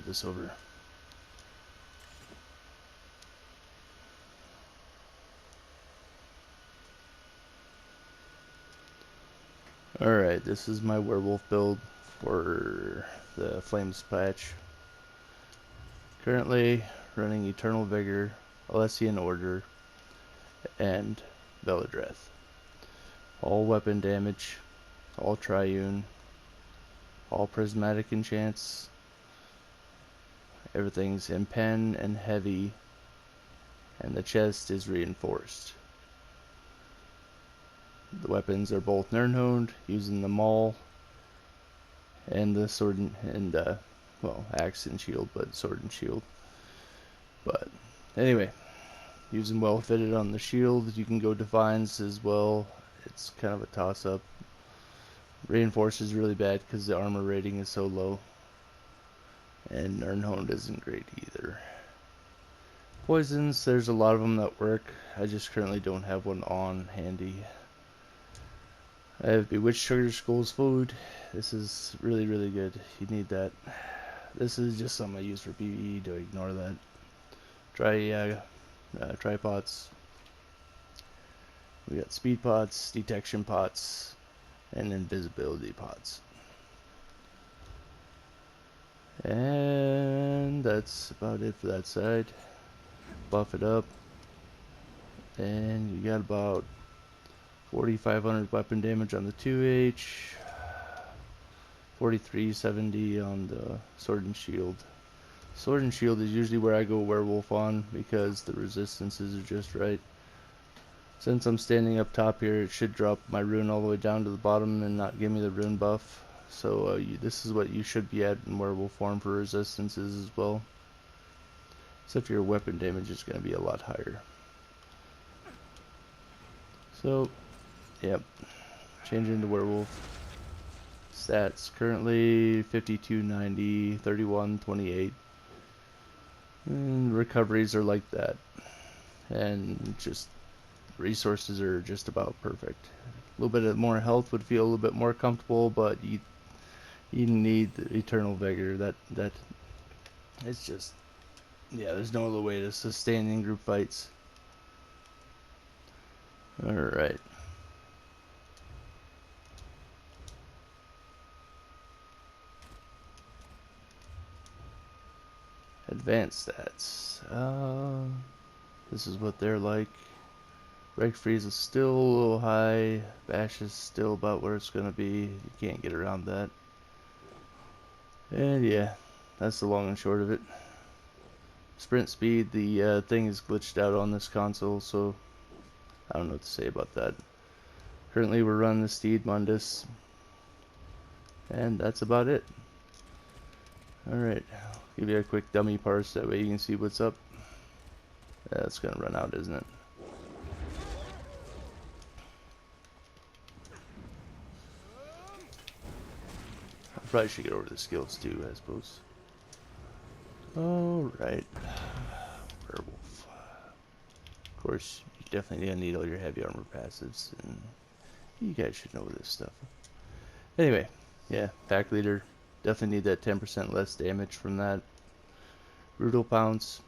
start this over. Alright, this is my werewolf build for the Flames patch. Currently running Eternal Vigor, Alessian Order, and Veladreth. All weapon damage, all triune, all prismatic enchants. Everything's in pen and heavy, and the chest is reinforced. The weapons are both Nirnhoned, using the maul and the sword and well, axe and shield, but sword and shield. But anyway, using well fitted on the shield. You can go divines as well. It's kind of a toss up. Reinforced is really bad because the armor rating is so low, and Nirnhoned isn't great either. Poisons, there's a lot of them that work. I just currently don't have one on handy. I have Bewitched Sugar Skull's food. This is really, really good. You need that. This is just something I use for PvE, to ignore that. Try pots. We got speed pots, detection pots, and invisibility pots. And that's about it for that side. Buff it up. And you got about 4,500 weapon damage on the 2H, 4,370 on the sword and shield. Sword and shield is usually where I go werewolf on because the resistances are just right. Since I'm standing up top here, it should drop my rune all the way down to the bottom and not give me the rune buff. So this is what you should be at in werewolf form for resistances as well. Except your weapon damage is going to be a lot higher. So, yep, changing to werewolf. Stats currently 5290, 3128, and recoveries are like that, and just resources are just about perfect. A little bit more health would feel a little bit more comfortable, but you need the Eternal Vigor. That it's just, yeah, there's no other way to sustain in group fights. All right. Advanced stats. This is what they're like. Break freeze is still a little high. Bash is still about where it's gonna be. You can't get around that. And yeah, that's the long and short of it. Sprint speed, the thing is glitched out on this console, so I don't know what to say about that. Currently we're running the Steed Mundus, and that's about it. Alright, give you a quick dummy parse, that way you can see what's up. That's gonna run out, isn't it? I probably should get over the skills too, I suppose. Alright. Werewolf. Of course, you definitely gonna need all your heavy armor passives, and you guys should know this stuff. Anyway, yeah, pack leader. Definitely need that 10% less damage from that. Brutal Pounce.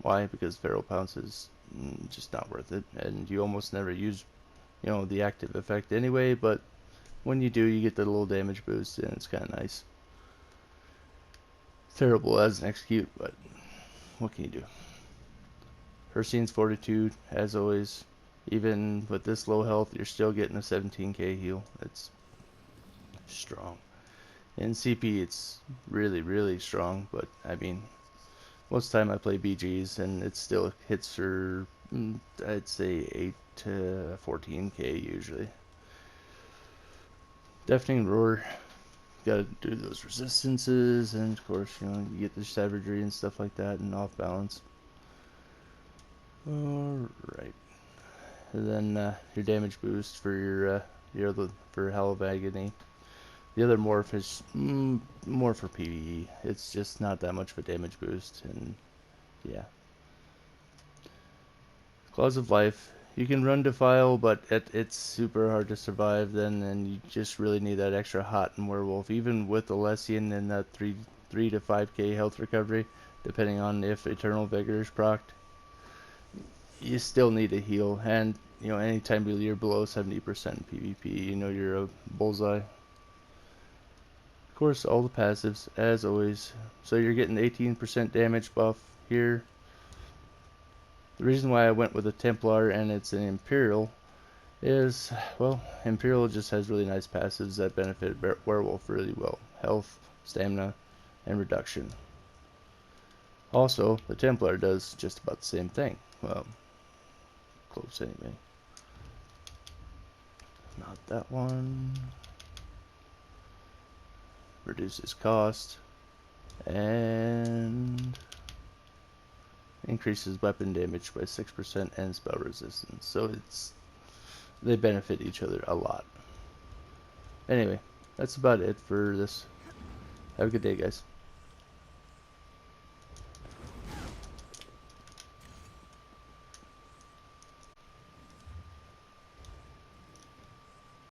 Why? Because Feral Pounce is just not worth it, and you almost never use, the active effect anyway, but when you do, you get the little damage boost, and it's kind of nice. Terrible as an execute, but what can you do? Hercine's Fortitude, as always. Even with this low health, you're still getting a 17k heal. It's strong. In CP, it's really, really strong, but I mean, most of the time I play BGs, and it still hits for, I'd say, 8 to 14k usually. Deafening Roar. Gotta do those resistances, and of course, you get the savagery and stuff like that, and off balance. Alright. And then your damage boost for your other, for Hell of Agony. The other morph is more for PvE. It's just not that much of a damage boost, and yeah. Claws of Life. You can run Defile, but it's super hard to survive then, and you just really need that extra hot and werewolf. Even with Alessian and that 3 to 5k health recovery, depending on if Eternal Vigor is procced, you still need to heal. And you know, anytime you're below 70% PvP, you know you're a bullseye. Of course, all the passives, as always. So you're getting 18% damage buff here. The reason why I went with a Templar and it's an Imperial is, well, Imperial just has really nice passives that benefit Werewolf really well. Health, stamina, and reduction. Also, the Templar does just about the same thing. Well, close anyway. Not that one. Reduces cost. And increases weapon damage by 6% and spell resistance. So they benefit each other a lot. Anyway, that's about it for this. Have a good day, guys.